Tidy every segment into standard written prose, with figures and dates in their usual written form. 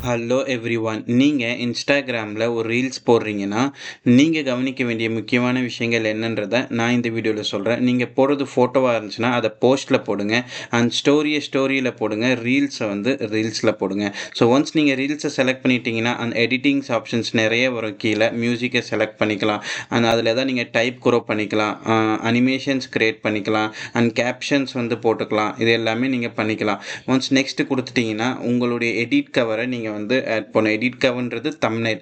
Hello everyone. நீங்கள் இன்ஸ்டாகிராமில் ஒரு ரீல்ஸ் போடுறீங்கன்னா, நீங்கள் கவனிக்க வேண்டிய முக்கியமான விஷயங்கள் என்னன்றதை நான் இந்த வீடியோவில் சொல்கிறேன். நீங்கள் போடுறது ஃபோட்டோவாக இருந்துச்சுன்னா அதை போஸ்ட்டில் போடுங்க. அண்ட் ஸ்டோரியில் போடுங்க. ரீல்ஸை வந்து ரீல்ஸில் போடுங்க. ஸோ ஒன்ஸ் நீங்கள் ரீல்ஸை செலக்ட் பண்ணிட்டீங்கன்னா அந்த எடிட்டிங்ஸ் ஆப்ஷன்ஸ் நிறைய வரும். கீழே மியூசிக்கை செலக்ட் பண்ணிக்கலாம். அண்ட் அதில் தான் நீங்கள் டைப் க்ரோ பண்ணிக்கலாம், அனிமேஷன்ஸ் க்ரியேட் பண்ணிக்கலாம், அண்ட் கேப்ஷன்ஸ் வந்து போட்டுக்கலாம். இது எல்லாமே நீங்கள் பண்ணிக்கலாம். ஒன்ஸ் நெக்ஸ்ட்டு கொடுத்துட்டிங்கன்னா உங்களுடைய எடிட் கவரை நீங்கள் வந்து ஆட் பண்ணணும். எடிட் கவர்ன்றது தம்ப்நெயில்.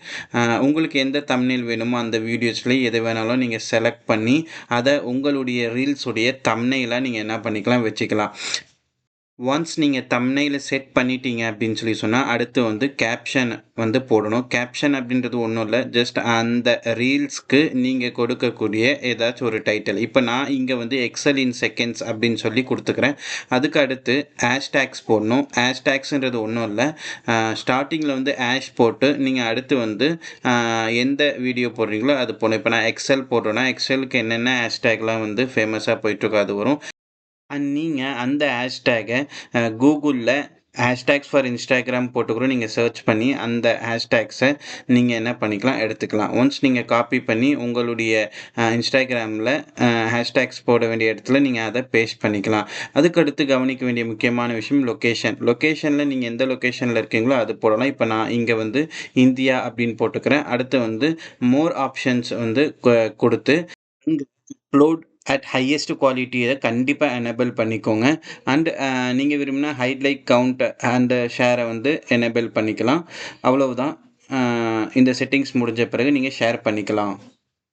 உங்களுக்கு எந்த தம்ப்நெயில் வேணுமோ அந்த வீடியோஸ்லேயே எது வேணாலும் நீங்கள் செலக்ட் பண்ணி அதை உங்களுடைய ரீல்ஸுடைய தம்ப்நெயிலாக நீங்கள் என்ன பண்ணிக்கலாம், வச்சுக்கலாம். ஒன்ஸ் நீங்கள் தம்ப்நெயிலை செட் பண்ணிட்டீங்க அப்படின்னு சொன்னால் அடுத்து வந்து கேப்ஷன் வந்து போடணும். கேப்ஷன் அப்படின்றது ஒன்றும் இல்லை, ஜஸ்ட் அந்த ரீல்ஸ்க்கு நீங்கள் கொடுக்கக்கூடிய ஏதாச்சும் ஒரு டைட்டில். இப்போ நான் இங்கே வந்து எக்ஸல் இன் செகண்ட்ஸ் அப்படின்னு சொல்லி கொடுத்துக்கிறேன். அதுக்கு அடுத்து ஹேஷ்டேக்ஸ் போடணும். ஹேஷ்டேக்ஸுன்றது ஒன்றும் இல்லை, ஸ்டார்டிங்கில் வந்து ஹேஷ் போட்டு நீங்கள் அடுத்து வந்து எந்த வீடியோ போடுறீங்களோ அது போடணும். இப்போ நான் எக்ஸல் போடுறேன்னா எக்ஸலுக்கு என்னென்ன ஹேஷ்டேக்லாம் வந்து ஃபேமஸாக போயிட்டுருக்கோ அது வரும். அண்ட் நீங்கள் அந்த ஹேஷ்டேகை கூகுளில் ஹேஷ்டேக்ஸ் ஃபார் இன்ஸ்டாகிராம் போட்டு கூட நீங்கள் சர்ச் பண்ணி அந்த ஹேஷ்டேக்ஸை நீங்கள் என்ன பண்ணிக்கலாம், எடுத்துக்கலாம். ஒன்ஸ் நீங்கள் காப்பி பண்ணி உங்களுடைய இன்ஸ்டாகிராமில் ஹேஷ்டேக்ஸ் போட வேண்டிய இடத்துல நீங்கள் அதை பேஸ்ட் பண்ணிக்கலாம். அதுக்கடுத்து கவனிக்க வேண்டிய முக்கியமான விஷயம் லொக்கேஷனில் நீங்கள் எந்த லொக்கேஷனில் இருக்கீங்களோ அது போடலாம். இப்போ நான் இங்கே வந்து இந்தியா அப்படின்னு போட்டுக்கிறேன். அடுத்து வந்து மோர் ஆப்ஷன்ஸ் வந்து கொடுத்து இங்கே அப்லோட் அட் ஹையஸ்ட் குவாலிட்டியை கண்டிப்பாக எனேபிள் பண்ணிக்கோங்க. அண்ட் நீங்கள் விரும்பினா ஹைலைட் கவுண்ட் அண்ட் ஷேரை வந்து எனேபிள் பண்ணிக்கலாம். அவ்வளவுதான். இந்த செட்டிங்ஸ் முடிஞ்ச பிறகு நீங்கள் ஷேர் பண்ணிக்கலாம்.